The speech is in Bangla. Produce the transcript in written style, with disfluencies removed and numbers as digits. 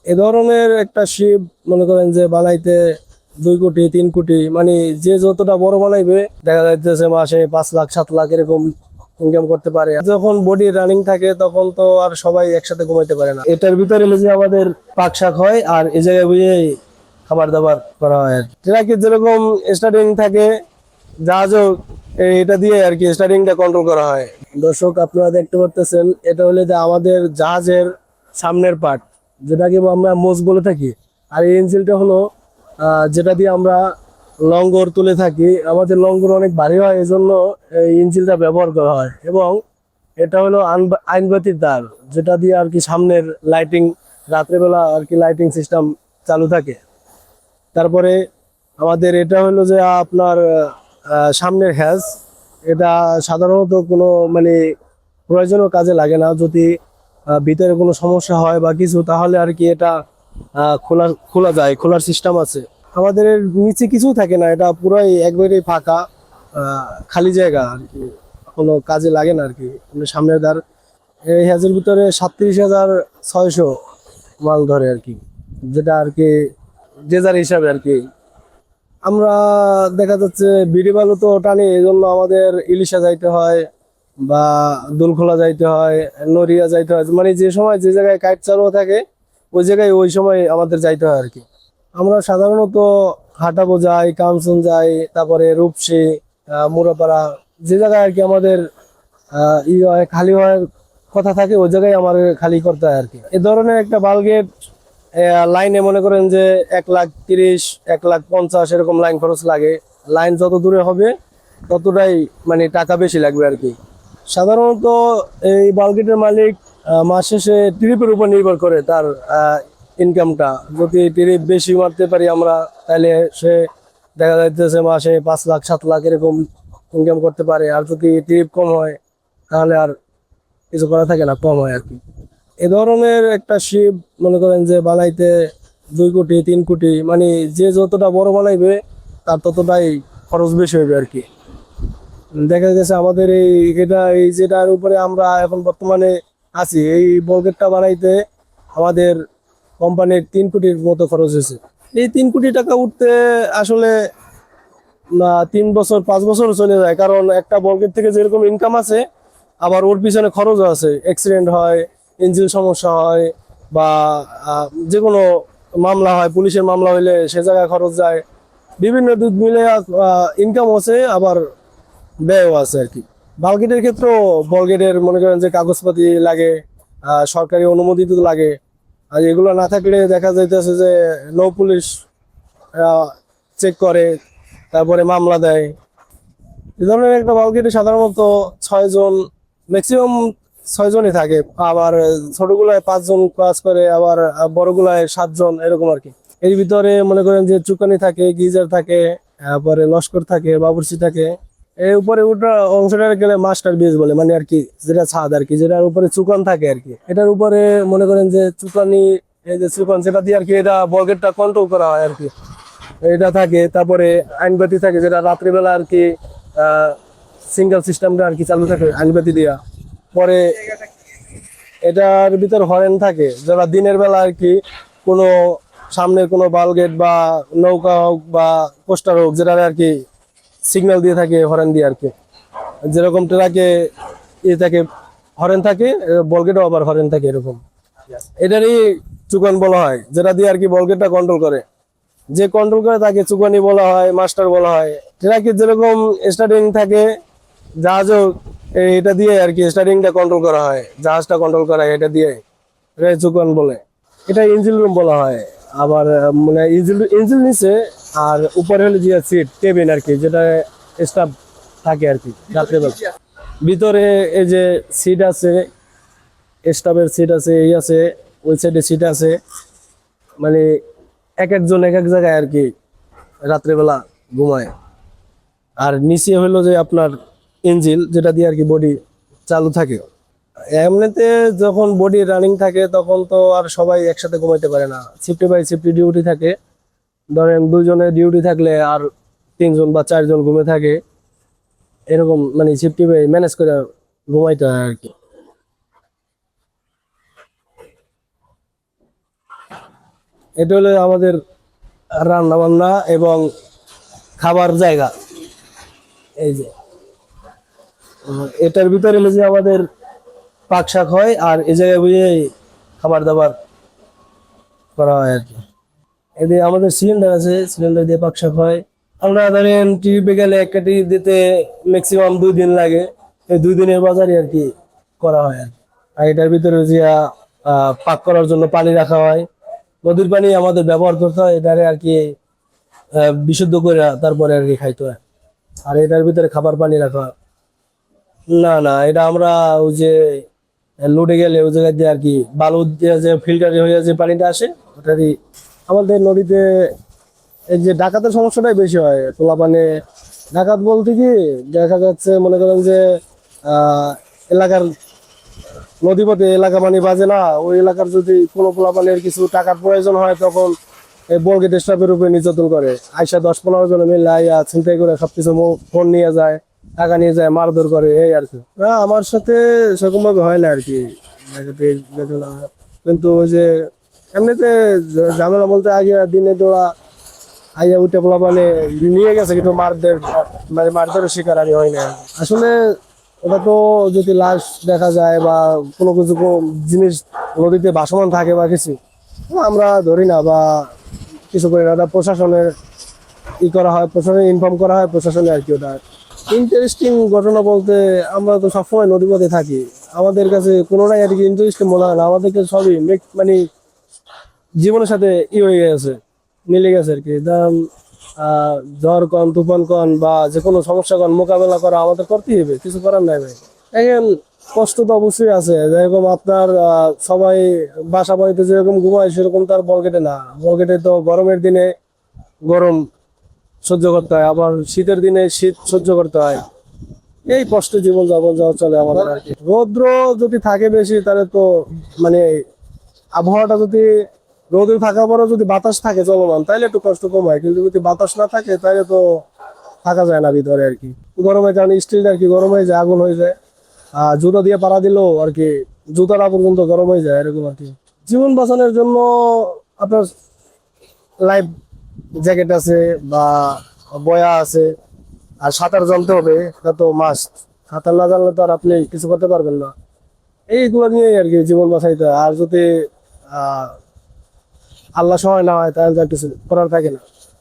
এ ধরনের একটা শিপ মনে করেন যে বানাইতে 2 কোটি 3 কোটি, মানে যে যতটা বড় বানাইবে দেখা যাইতেছে মাসে 5 লাখ 7 লাখ এরকম ইনকাম করতে পারে। যখন বডি রানিং থাকে তখন তো আর সবাই একসাথে ঘুমাইতে পারে না। এটার ভিতরে যে আমাদের পাক শাক হয় আর এই জায়গায় বুঝে খাবার দাবার করা হয়। ট্রাকে যেরকম স্টার্টিং থাকে, জাহাজও এটা দিয়ে আর কি স্টার্টিংটা কন্ট্রোল করা হয়। দর্শক আপনারা দেখতে পাচ্ছেন, এটা হলো যে আমাদের জাহাজের সামনের পার্ট, যেটাকে আমরা মোজ বলে থাকি। আর এই ইঞ্জিনটা হলো যেটা দিয়ে আমরা লঙ্গর তুলে থাকি। আমাদের লঙ্গর অনেক ভারী হয়, এই জন্য এই ইঞ্জিনটা ব্যবহার করা হয়। এবং এটা হলো আইনবাতির তার, যেটা দিয়ে আর কি সামনের লাইটিং, রাত্রেবেলা আর কি লাইটিং সিস্টেম চালু থাকে। তারপরে আমাদের এটা হলো যে আপনার সামনের হ্যাজ, এটা সাধারণত কোনো মানে প্রয়োজনীয় কাজে লাগে না। যদি ভিতরে কোনো সমস্যা হয় বা কিছু, তাহলে আর কি এটা খোলা খোলা যায়, খোলার সিস্টেম আছে। আমাদের এর নিচে কিছু থাকে না, এটা পুরাই একবারেই ফাঁকা খালি জায়গা আর কি, কোনো কাজে লাগে না আর কি। মানে সামনের দ্বার এই হ্যাজের ভিতরে 37,600 মাল ধরে আর কি, যেটা আর কি যে যার হিসাবে আর কি। আমরা দেখা যাচ্ছে বিড়ি বালু তো টানি, এই জন্য আমাদের ইলিশা যাইতে হয় বা দুলখোলা যাইতে হয়, নড়িয়া যাইতে হয়। মানে যে সময় যে জায়গায় কাইট চালু থাকে ওই জায়গায় ওই সময় আমাদের যাইতে হয় আর কি। আমরা সাধারণত হাটাবো যাই, কাঞ্চন যাই, তারপরে রূপসী, মুরাপাড়া, যে জায়গায় আর কি আমাদের হয় খালি হওয়ার কথা থাকে, ওই জায়গায় আমার খালি করতে হয় আর কি। এ ধরনের একটা বালগেট লাইনে মনে করেন যে 1,30,000 1,50,000 এরকম লাইন খরচ লাগে। লাইন যত দূরে হবে ততটাই মানে টাকা বেশি লাগবে আর কি। সাধারণত এই বালগেটের মালিক মাস শেষে ট্রিপের উপর নির্ভর করে তার ইনকামটা। যদি ট্রিপ বেশি মারতে পারি আমরা, তাহলে সে দেখা যাইতেছে মাসে 5 লাখ 7 লাখ এরকম ইনকাম করতে পারে। আর যদি ট্রিপ কম হয় তাহলে আর কিছু করা থাকে না, কম হয় আর কি। এ ধরনের একটা শিপ মনে করেন যে বানাইতে 2 কোটি 3 কোটি, মানে যে যতটা বড় বানাইবে তার ততটাই খরচ বেশি হইবে আর কি। দেখা গেছে আমাদের এই যেটার উপরে আমরা এখন বর্তমানে আছি, এই বর্গেটটা বানাইতে আমাদের কোম্পানির 3 কোটির মতো খরচ হয়েছে। এই 3 কোটি টাকা উঠতে আসলে 3 বছর 5 বছর চলে যায়, কারণ একটা বর্গের থেকে যেরকম ইনকাম আছে আবার ওর পিছনে খরচও আছে। অ্যাক্সিডেন্ট হয়, ইঞ্জিন সমস্যা হয়, বা যে কোনো মামলা হয়, পুলিশের মামলা হইলে সে জায়গায় খরচ যায়। বিভিন্ন দিক মিলে ইনকাম আছে, আবার ব্যয়ও আছে আর কি। বালগেটের ক্ষেত্রেও বলগেটের মনে করেন যে কাগজপাতি লাগে, সরকারি অনুমতি তো লাগে। আর এগুলো না থাকলে দেখা যাইতেছে যে নৌ পুলিশ চেক করে, তারপরে মামলা দেয়। এ ধরনের একটা বালগেটে সাধারণত 6 জন, ম্যাক্সিমাম 6 জনই থাকে। আবার ছোটগুলায় 5 জন কাজ করে, আবার বড়গুলায় 7 জন এরকম আর কি। এর ভিতরে মনে করেন যে চুকানি থাকে, গিজার থাকে, তারপরে লস্কর থাকে, বাবুর্চি থাকে। এর উপরে ওটা অংশটা গেলে মাস্টার বেজ বলে, মানে আর কি যেটা ছাদ আর কি, যেটার উপরে চুকান থাকে আর কি। এটার উপরে মনে করেন যে চুকানি, এই যে চুকান সেটা দিয়ে আর কি এটা বর্গেটটা কন্ট্রোল করা হয় আর কি, এটা থাকে। তারপরে আইনবাতি থাকে, যেটা রাত্রিবেলা আর কি সিঙ্গেল সিস্টেমটা আর কি চালু থাকে আইনবাতি দিয়া। পরে এটার ভিতর হরেন থাকে, যারা দিনের বেলা আর কি কোনো সামনের কোনো বালগেট বা নৌকা হোক বা পোস্টার হোক, যেটা আর কি সিগন্যাল দিয়ে থাকে হরেন দিয়ে আর কি। যেরকম ট্রাকে থাকে হরেন থাকে, বলগেটও আবার হরেন থাকে এরকম। এটারই চুকান বলা হয়, যেটা দিয়ে আর কি বলগেটটা কন্ট্রোল করে। যে কন্ট্রোল করে তাকে চুকানি বলা হয়, মাস্টার বলা হয়। ট্রাকে যেরকম স্টার্টিং থাকে, জাহাজও এটা দিয়ে আর কি স্টার্টিংটা কন্ট্রোল করা হয়, জাহাজটা কন্ট্রোল করা হয় এটা দিয়ে, এটা চুকান বলে। এটা ইঞ্জিন রুম বলা হয়। আবার মানে ইঞ্জিন নিচে, আর উপরে হলো যে সিট কেবিন আর কি, যেটা স্টাফ থাকে আর কি রাত্রেবেলা। ভিতরে এই যে সিট আছে, স্টাফের সিট আছে, এই আছে, ওই সাইডে সিট আছে। মানে এক একজন এক এক জায়গায় আর কি রাত্রেবেলা ঘুমায়। আর নিচে হলো যে আপনার ইঞ্জিন, যেটা দিয়ে আর কি বডি চালু থাকে। এমনিতে যখন বডি রানিং থাকে তখন তো আর সবাই একসাথে ঘুমাইতে পারে না, শিফটে বাই শিফটে ডিউটি থাকে। ধরেন 2 জনের ডিউটি থাকলে আর 3 জন বা 4 জন ঘুমে থাকে, এরকম মানে শিফটে বাই ম্যানেজ করে ঘুমাইতে হয় আর কি। এটা হলো আমাদের রান্না বান্না এবং খাবার জায়গা। এই যে এটার ভিতরে হলো যে আমাদের পাক শাক হয়, আর এই জায়গায় বুঝে খাবার দাবার করা হয় আর কি। এদিকে আমাদের সিলিন্ডার আছে, সিলিন্ডার দিয়ে পাক শাক হয়। আমরা ধরেন টিভি গেলে একটা টিভি দিতে ম্যাক্সিমাম 2 দিন লাগে। এই 2 দিনের বাজারই আর কি করা হয় আর কি। আর এটার ভিতরে যে পাক করার জন্য পানি রাখা হয়, নদীর পানি আমাদের ব্যবহার করতে হয় এটারে আর কি বিশুদ্ধ করে তারপরে আর কি খাইতে হয়। আর এটার ভিতরে খাবার পানি রাখা হয়। না না, এটা আমরা ওই যে লোডে গেলে ওই জায়গায় দিয়ে আর কি বালু দিয়ে যে ফিল্টারে হয়ে যে পানিটা আসে ওটারই। আমাদের নদীতে এই যে ডাকাতের সমস্যাটাই বেশি হয়, তোলা পানি। ডাকাত বলতে কি দেখা যাচ্ছে, মনে করেন যে এলাকার নদীপথে এলাকা পানি বাজে না, ওই এলাকার যদি কোনো পোলা পানির কিছু টাকার প্রয়োজন হয় তখন এই বর্গেট স্টাফের উপরে নির্যাতন করে। আইসা 10-15 জন মিলে আইয়া ছিনতাই করে সবকিছু ফোন নিয়ে যায়, টাকা নিয়ে যায়, মারধর করে, এই আর কি। না, আমার সাথে সেরকম ভাবে হয় না আর কি ডাকাতির ঘটনা। কিন্তু ওই যে এমনিতে ঝামেলা বলতে আগে দিনে তোরা আইয়া উঠে পোলা মানে নিয়ে গেছে, কিন্তু মারধর মানে মারধরের শিকার আমি হয় না আসলে। ওটা তো যদি লাশ দেখা যায় বা কোনো কিছু জিনিস নদীতে ভাসমান থাকে বা কিছু, আমরা ধরি না বা কিছু করি না। ওটা প্রশাসনের করা হয়, প্রশাসনে ইনফর্ম করা হয়, প্রশাসনে আর কি। ওটা ইন্টারেস্টিং ঘটনা বলতে, আমরা তো সবসময় নদীপথে থাকি, আমাদের কাছে কোনোটাই আর কি ইন্টারেস্টিং মনে হয় না। আমাদেরকে সবই মানে জীবনের সাথে হয়ে গেছে, মিলে গেছে আর কি। ঝড় কন, তুফান কন বা যে কোনো সমস্যা কন, মোকাবেলা করা আমাদের করতেই হবে, কিছু করার নাই ভাই। এখন কষ্ট তো অবশ্যই আছে, যেরকম আপনার সবাই বাসা বাড়িতে যেরকম ঘুমায় সেরকম তার বলগেটে না। বলগেটে তো গরমের দিনে গরম সহ্য করতে হয়, আবার শীতের দিনে শীত সহ্য করতে হয়। এই কষ্ট জীবন যাপন যাওয়া চলে আমাদের আর কি। রৌদ্র যদি থাকে বেশি তাহলে তো মানে আবহাওয়াটা যদি রোদে থাকার পরে যদি বাতাস থাকে চলমান তাহলে একটু কষ্ট কম হয়, কিন্তু যদি বাতাস না থাকে তাহলে তো থাকা যায় না ভিতরে আর কি। গরমে কারণ স্টিল আর কি গরম হয়ে যায়, আগুন হয়ে যায়। আর জুতা দিয়ে পাড়া দিলেও আর কি জুতাটা পর্যন্ত গরম হয়ে যায় এরকম আর কি। জীবন বাঁচানোর জন্য আপনার লাইফ জ্যাকেট আছে বা বয়া আছে, আর সাঁতার জানতে হবে, এটা তো মাস্ট। সাঁতার না জানলে তো আর আপনি কিছু করতে পারবেন না। এইগুলো নিয়েই আর কি জীবন বাঁচাইতে হয়। আর যদি আল্লাহ সহায় না হয় তাহলে তো আর কিছু করার থাকে না।